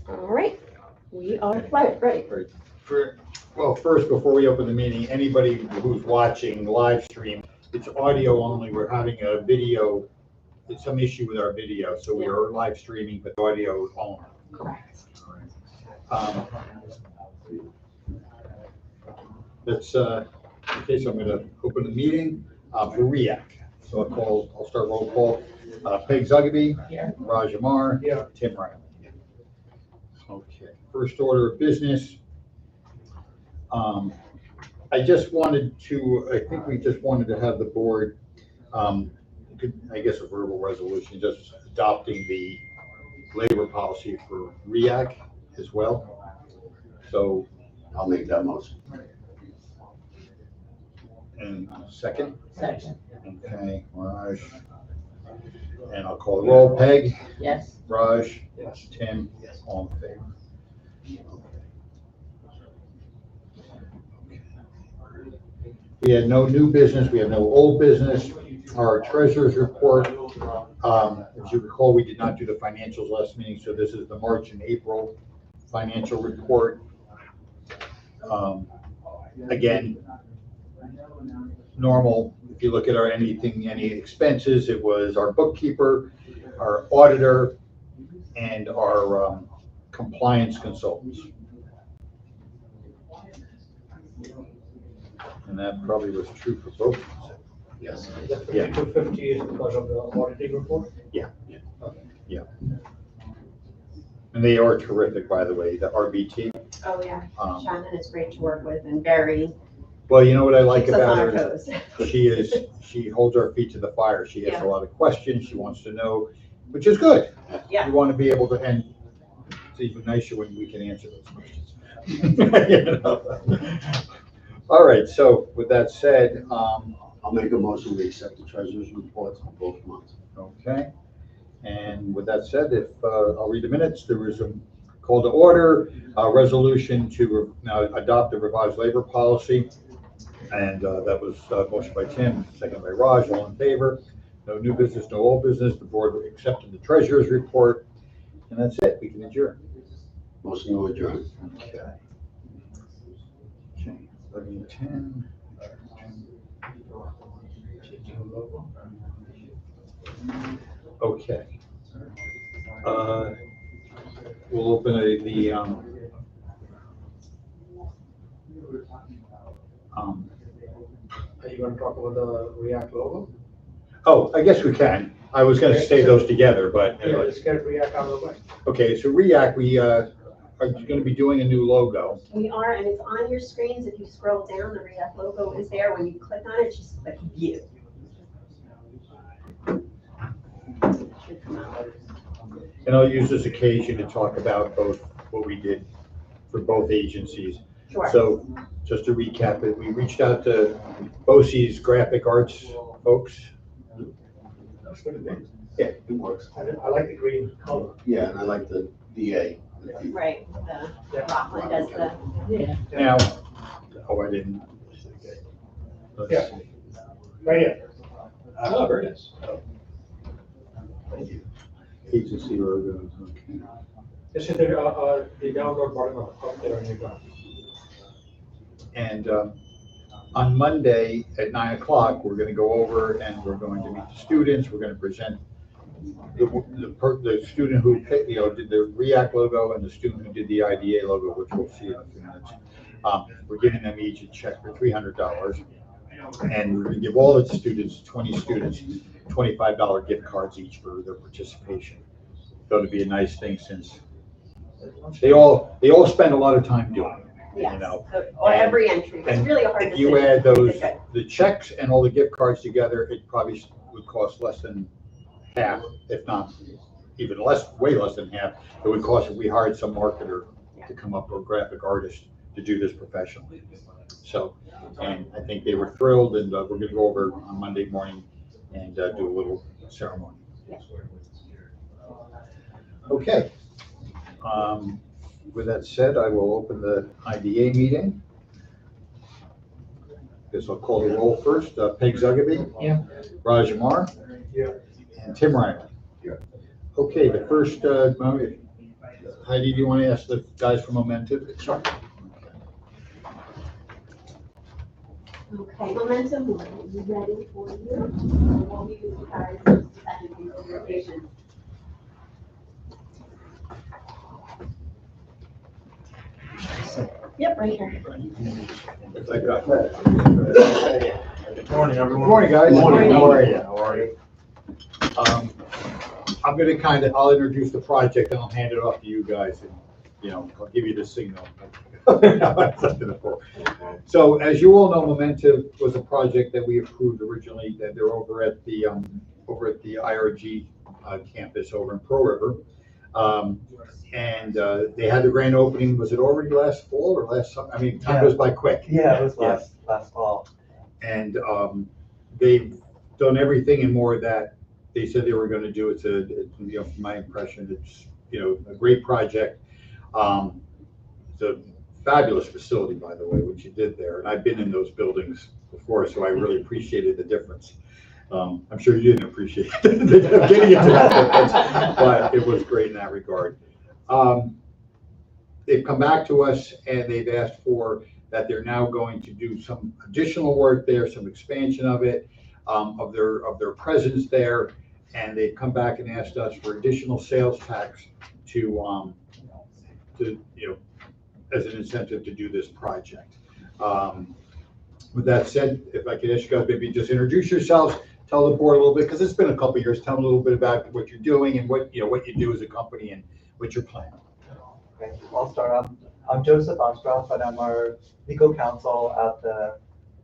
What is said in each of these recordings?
All right, we are ready. Right. Well, first, before we open the meeting, anybody who's watching live stream, it's audio only. We're having a video, it's some issue with our video, so we are live streaming, but audio only. Correct. Um, Let's, okay, so I'm gonna open the meeting for REAC. So I'll start roll call. Peg Zugby. Here. Raj Amar. Here. Tim Riley. Okay, first order of business. I just wanted to, I think we just wanted to have the board, I guess a verbal resolution, just adopting the labor policy for REAC as well. So, I'll make that motion. and second, Second. okay, Raj. And I'll call the roll. Peg, Yes. Raj, Yes. Tim, all in favor. We had no new business, we have no old business. Our treasurer's report, as you recall, we did not do the financials last meeting, so this is the March and April financial report. Again, normal, if you look at any expenses, it was our bookkeeper, our auditor, and our compliance consultants. And that probably was true for both. Yes. The 5250 is because of the auditing report? And they are terrific, by the way, the RBT. Oh, yeah. Um, Shannon is great to work with and very, Well, you know what I like keeps us about on our her toes. is she holds our feet to the fire. She has Yeah. a lot of questions. She wants to know, which is good. Yeah. You want to be able to, and it's even nicer when we can answer those questions. You know? All right, so with that said, I'll make a motion to accept the treasurer's reports for both months. okay. And with that said, if, I'll read the minutes, there was a call to order, a resolution to now adopt the revised labor policy. And that was motion by Tim, second by Raj, all in favor. No new business, no old business. The board accepted the treasurer's report. And that's it, we can adjourn. Motion to adjourn. Okay. Okay, 11:10. Okay. We'll open the, Are you going to talk about the REAC logo? oh, I guess we can. I was gonna say those together, but, Yeah, let's get REAC out of the way. okay, so REAC, we are gonna be doing a new logo. We are, and it's on your screens. If you scroll down, the REAC logo is there. When you click on it, just click view. It should come out. And I'll use this occasion to talk about both what we did for both agencies. Sure. So just to recap it, we reached out to BOCES graphic arts folks. That's good. Yeah, it works. I like the green color. Yeah, and I like the DA. Right, the Rockland does the, Yeah. Now, oh, I didn't. Let's Yeah. see. Right here. Oh, very nice. Thank you. Agency logos, okay. This is the download button up there on your ground. And on Monday at 9 o'clock, we're gonna go over and we're going to meet the students. We're gonna present the student who picked, did the REAC logo and the student who did the IDA logo, which we'll see in a few minutes. We're giving them each a check for $300. And we're gonna give all the students, 20 students, $25 gift cards each for their participation. Going to be a nice thing since they all spend a lot of time doing it. yes, You know, or every entry. It's and really a hard if decision. you add those, It's good. the checks and all the gift cards together, it probably would cost less than half, if not even less, way less than half. It would cost if we hired some marketer to come up, or graphic artist to do this professionally. So, and I think they were thrilled, and we're gonna go over on Monday morning and do a little ceremony. Okay. With that said, I will open the IDA meeting. Guess I'll call the roll first. Peg Zugby. Yeah. Raj Amar. Yeah. And Tim Riley. Yeah. Okay, the first, Heidi, do you want to ask the guys from Momentive? Sure. Okay, Momentum, we're ready for you. We'll be with you guys in just a second. Thank you for your patience. Yep, right here. Like, Good morning, everyone. Good morning, guys. Good morning. How are you? How are you? I'm gonna I'll introduce the project and I'll hand it off to you guys and, I'll give you the signal. So as you all know, Momentive was a project that we approved originally, that they're over at the IRG campus over in Pearl River. And they had the grand opening, was it already last fall or last summer? I mean, time goes by quick. Yeah, it was last fall. And they've done everything and more that they said they were going to do. It's from my impression, it's, a great project. It's a fabulous facility, by the way, what you did there. And I've been in those buildings before, so I really appreciated the difference. I'm sure you didn't appreciate getting into that difference, but it was great in that regard. They've come back to us and they've asked for that they're now going to do some additional work there, some expansion of it, of their presence there, and they've come back and asked us for additional sales tax to as an incentive to do this project. With that said, if I could ask you guys maybe just introduce yourselves, tell the board a little bit, because it's been a couple of years. Tell them a little bit about what you're doing and what you do as a company and what your plan. Okay, I'll start. I'm Joseph Ostroff, and I'm our legal counsel at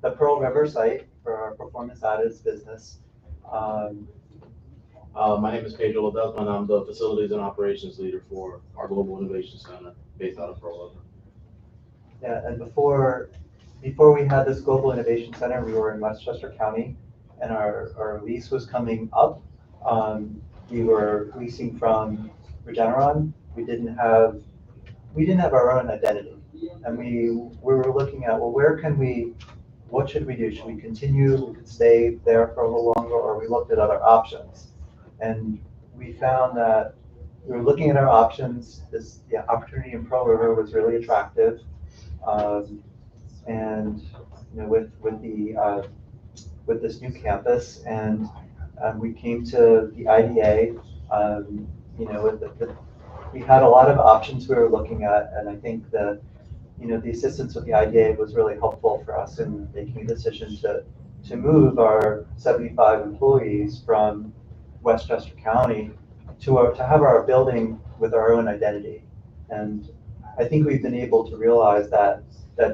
the Pearl River site for our performance additives business. My name is Pedro Ledesma, and I'm the facilities and operations leader for our Global Innovation Center based out of Pearl River. Yeah, and before we had this Global Innovation Center, we were in Westchester County, and our lease was coming up. We were leasing from Regeneron. We didn't have our own identity, and we were looking at, well, what should we do? Should we continue? We could stay there for a little longer, or we looked at other options, and we found that we were looking at our options. The opportunity in Pearl River was really attractive, and with this new campus, and we came to the IDA. We had a lot of options we were looking at, and I think the assistance with the IDA was really helpful for us in making a decision to move our 75 employees from Westchester County to have our building with our own identity. And I think we've been able to realize that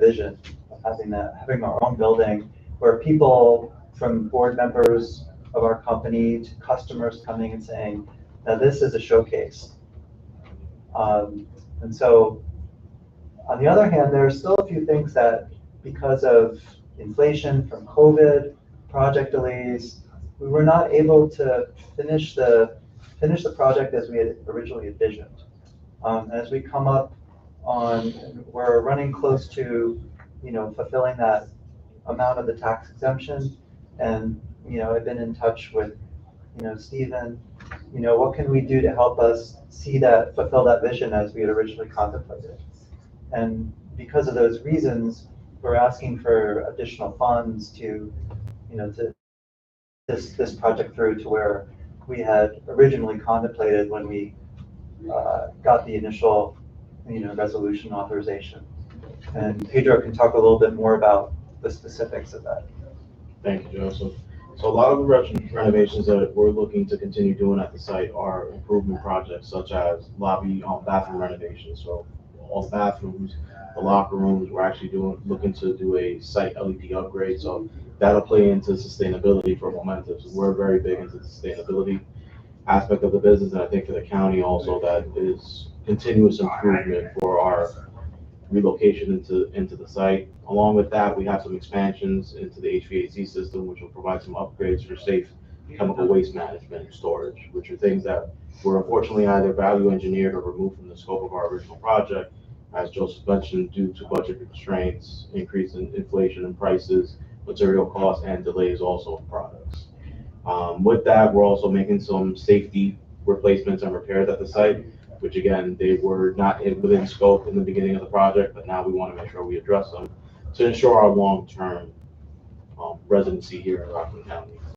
vision of having our own building where people, from board members of our company to customers coming and saying, now this is a showcase. And so, on the other hand, there are still a few things that, because of inflation from COVID, project delays, we were not able to finish the project as we had originally envisioned. As we come up we're running close to, fulfilling that amount of the tax exemption, and I've been in touch with, Stephen. What can we do to help us fulfill that vision as we had originally contemplated? And because of those reasons, we're asking for additional funds to this project through to where we had originally contemplated when we got the initial resolution authorization. And Pedro can talk a little bit more about the specifics of that. Thank you, Joseph. So a lot of the renovations that we're looking to continue doing at the site are improvement projects, such as lobby bathroom renovations. So all the bathrooms, the locker rooms, we're actually looking to do a site LED upgrade. So that'll play into sustainability for Momentum. So we're very big into the sustainability aspect of the business, and I think for the county also, that is continuous improvement for our relocation into the site. Along with that, we have some expansions into the HVAC system, which will provide some upgrades for safe chemical waste management and storage, which are things that were unfortunately either value engineered or removed from the scope of our original project, as Joseph mentioned, due to budget constraints, increase in inflation and prices, material costs, and delays also of products. With that, we're also making some safety replacements and repairs at the site. which again, they were not within scope in the beginning of the project, but now we want to make sure we address them to ensure our long-term residency here in Rockland County.